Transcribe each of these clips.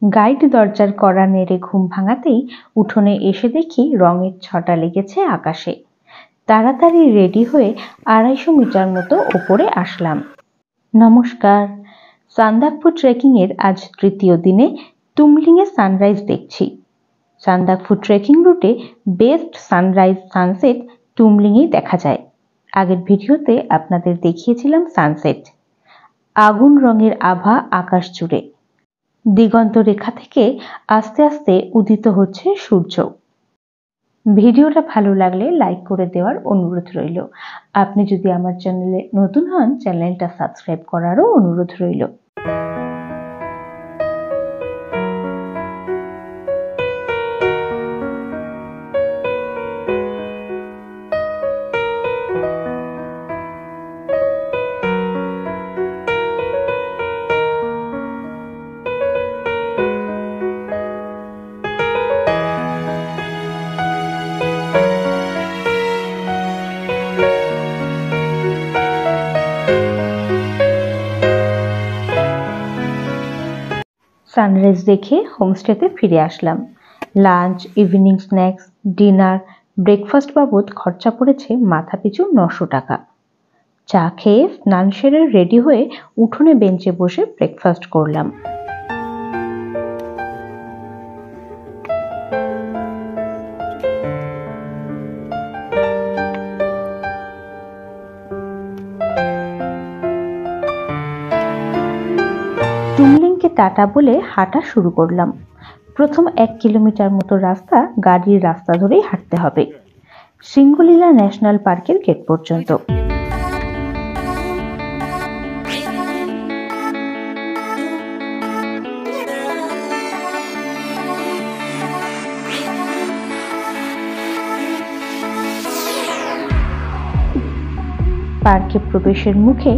Guide দরজার কড়া নেড়ে ঘুম ভাঙাতেই উঠোনে এসে দেখি রঙের ছটা লেগেছে আকাশে। তাড়াতাড়ি রেডি হয়ে 250 মিটার মতো ওপরে আসলাম। নমস্কার, সান্দাকফু ট্রেকিং এর আজ তৃতীয় দিনে তুমলিং এ সানরাইজ দেখছি। সান্দাকফু ট্রেকিং রুটে বেস্ট সানরাইজ সানসেট তুমলিং এই দেখা যায়। আগের ভিডিওতে আপনাদের দেখিয়েছিলাম সানসেট। আগুন রঙের আভা আকাশ জুড়ে, দিগন্ত রেখা থেকে আস্তে আস্তে উদিত হচ্ছে সূর্য। ভিডিওটা ভালো লাগলে লাইক করে দেওয়ার অনুরোধ রইল। আপনি যদি আমার চ্যানেলে নতুন হন, চ্যানেলটা সাবস্ক্রাইব করারও অনুরোধ রইল। সানরাইজ দেখে হোমস্টেতে ফিরে আসলাম। Lunch, evening snacks, dinner, breakfast বাবদ খরচা পড়েছে মাথাপিছু 900 টাকা। চা খেয়ে স্নান সেরে রেডি হয়ে উঠোনে বেঞ্চে বসে ব্রেকফাস্ট করলাম। তুমলিংকে টাটা বলে হাঁটা শুরু করলাম। প্রথম 1 কিলোমিটার মতো রাস্তা গাড়ির রাস্তা ধরেই হাঁটতে হবে, সিঙ্গলীলা ন্যাশনাল পার্কের গেট পর্যন্ত। পার্কে প্রবেশের মুখে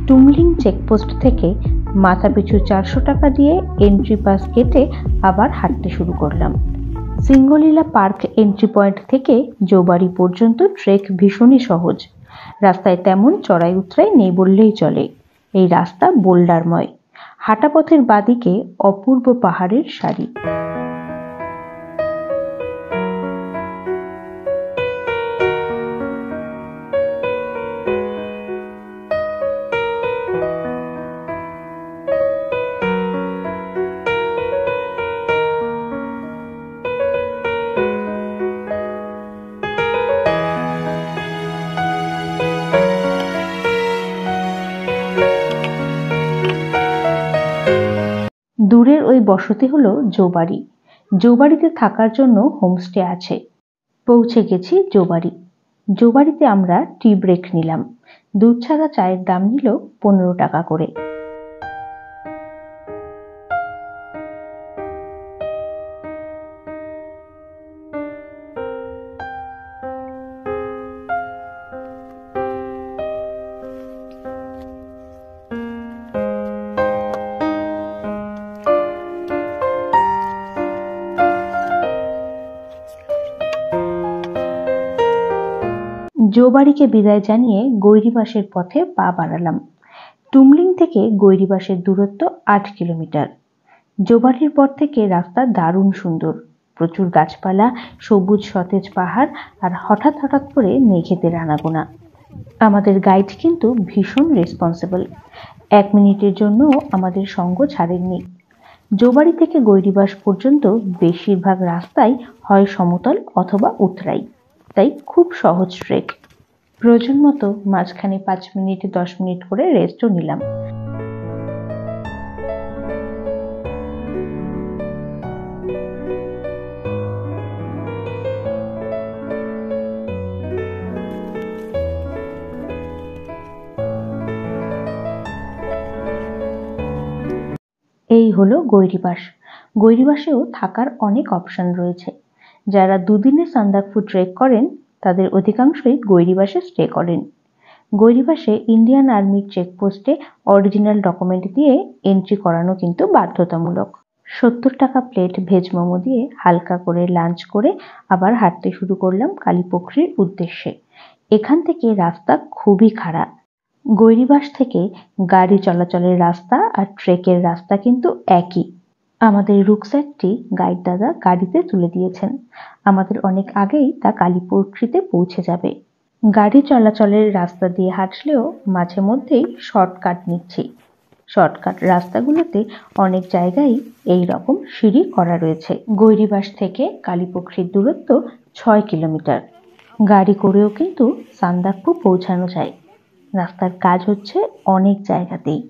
তুমলিং চেকপোস্ট থেকে মাথাপিছু 400 টাকা দিয়ে এন্ট্রি পাস কেটে আবার হাঁটতে শুরু করলাম। সিঙ্গলীলা পার্ক এন্ট্রি পয়েন্ট থেকে জৌবাড়ি পর্যন্ত ট্রেক ভীষণই সহজ। রাস্তায় তেমন চড়াই উতরাই নেই বললেই চলে। এই রাস্তা বোল্ডারময়। হাঁটা পথের বাদিকে অপূর্ব পাহাড়ের সারি। দূরের ওই বসতি হলো জৌবাড়ি। জৌবাড়িতে থাকার জন্য হোমস্টে আছে। পৌঁছে গেছি জৌবাড়ি। জৌবাড়িতে আমরা টি ব্রেক নিলাম। দুধ ছাড়া চায়ের দাম নিল 15 টাকা করে। জৌবাড়িকে বিদায় জানিয়ে গৈরিবাসের পথে পা বাড়ালাম। তুমলিং থেকে গৈরিবাসের দূরত্ব 8 কিলোমিটার। জৌবাড়ির পর থেকে রাস্তা দারুণ সুন্দর, প্রচুর গাছপালা, সবুজ সতেজ পাহাড় আর হঠাৎ হঠাৎ করে মেঘেদের আনাগোনা। আমাদের গাইড কিন্তু ভীষণ রেসপন্সিবল। 1 মিনিটের জন্য আমাদের সঙ্গ ছাড়েননি। জৌবাড়ি থেকে গৈরিবাস পর্যন্ত বেশিরভাগ রাস্তাই হয় সমতল অথবা উতরাই, তাই খুব সহজ ট্রেক। প্রয়োজন মতো মাঝখানে 5 মিনিট 10 মিনিট করে রেস্টও নিলাম। এই হলো গৈরিবাস। গৈরিবাসেও থাকার অনেক অপশন রয়েছে। যারা দুদিনে সান্দাকফু ট্রেক করেন তাদের অধিকাংশই গৈরিবাসে স্টে করেন। গৈরিবাসে ইন্ডিয়ান আর্মির চেকপোস্টে অরিজিনাল ডকুমেন্ট দিয়ে এন্ট্রি করানো কিন্তু বাধ্যতামূলক। 70 টাকা প্লেট ভেজ মোমো দিয়ে হালকা করে লাঞ্চ করে আবার হাঁটতে শুরু করলাম কালীপুখুরির উদ্দেশ্যে। এখান থেকে রাস্তা খুবই খারাপ। গৈরিবাস থেকে গাড়ি চলাচলের রাস্তা আর ট্রেকের রাস্তা কিন্তু একই। আমাদের রুকস্যাকটি গাইড দাদা গাড়িতে তুলে দিয়েছেন। আমাদের অনেক আগেই তা কালীপক্ষীতে পৌঁছে যাবে। গাড়ি চলাচলের রাস্তা দিয়ে হাঁটলেও মাঝে মধ্যেই শর্টকাট নিচ্ছি। শর্টকাট রাস্তাগুলোতে অনেক জায়গায় এই রকম সিঁড়ি করা রয়েছে। গৈরিবাস থেকে কালীপক্ষীর দূরত্ব 6 কিলোমিটার। গাড়ি করেও কিন্তু সান্দাকফু পৌঁছানো যায়। রাস্তার কাজ হচ্ছে অনেক জায়গাতেই।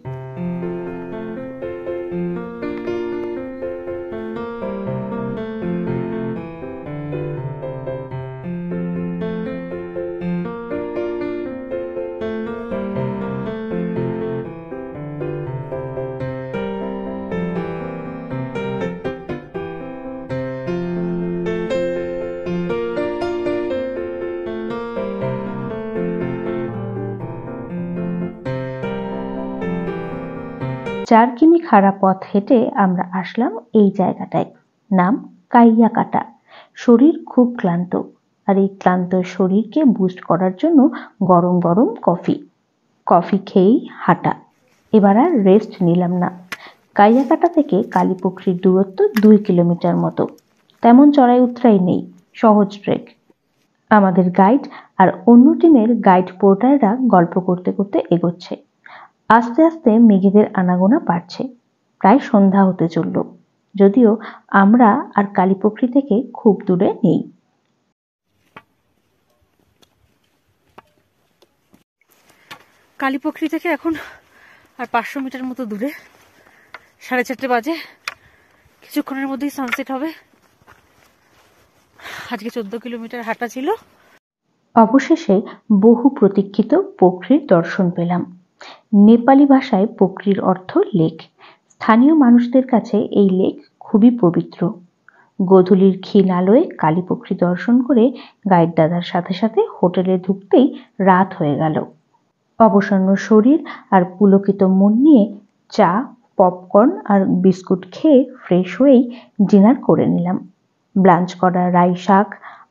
চার কিমি খাড়া পথ হেঁটে আমরা আসলাম এই জায়গাটায়। নাম কাইয়াকাটা। শরীর খুব ক্লান্ত, আর এই ক্লান্ত শরীরকে বুস্ট করার জন্য গরম গরম কফি খেয়েই হাঁটা। এবার আর রেস্ট নিলাম না। কাইয়াকাটা থেকে কালীপক্ষীর দূরত্ব 2 কিলোমিটার মতো। তেমন চড়াই উতরাই নেই, সহজ ট্রেক। আমাদের গাইড আর অন্য টিমের গাইড পোর্টাররা গল্প করতে করতে এগোচ্ছে। আস্তে আস্তে মেঘেদের আনাগোনা বাড়ছে। প্রায় সন্ধ্যা হতে চলল, যদিও আমরা আর কালীপক্ষী থেকে খুব দূরে নেই। কালীপক্ষী থেকে এখন আর 500 মিটার মতো দূরে। 4:30 বাজে। কিছুক্ষণের মধ্যেই সানসেট হবে। আজকে 14 কিলোমিটার হাঁটা ছিল। অবশেষে বহু প্রতীক্ষিত পক্ষীর দর্শন পেলাম। নেপালি ভাষায় পক্ষীর অর্থ লেক। স্থানীয় মানুষদের কাছে এই লেক খুবই পবিত্র। গোধূলির ক্ষীণ আলোয় কালীপক্ষী দর্শন করে গাইড দাদার সাথে সাথে হোটেলে ঢুকতেই রাত হয়ে গেল। অবসন্ন শরীর আর পুলকিত মন নিয়ে চা, পপকর্ন আর বিস্কুট খেয়ে ফ্রেশ হয়েই ডিনার করে নিলাম। ব্লাঞ্চ করা রাই শাক,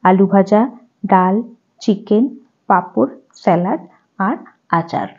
আলু ভাজা, ডাল, চিকেন, পাঁপড়, স্যালাড আর আচার।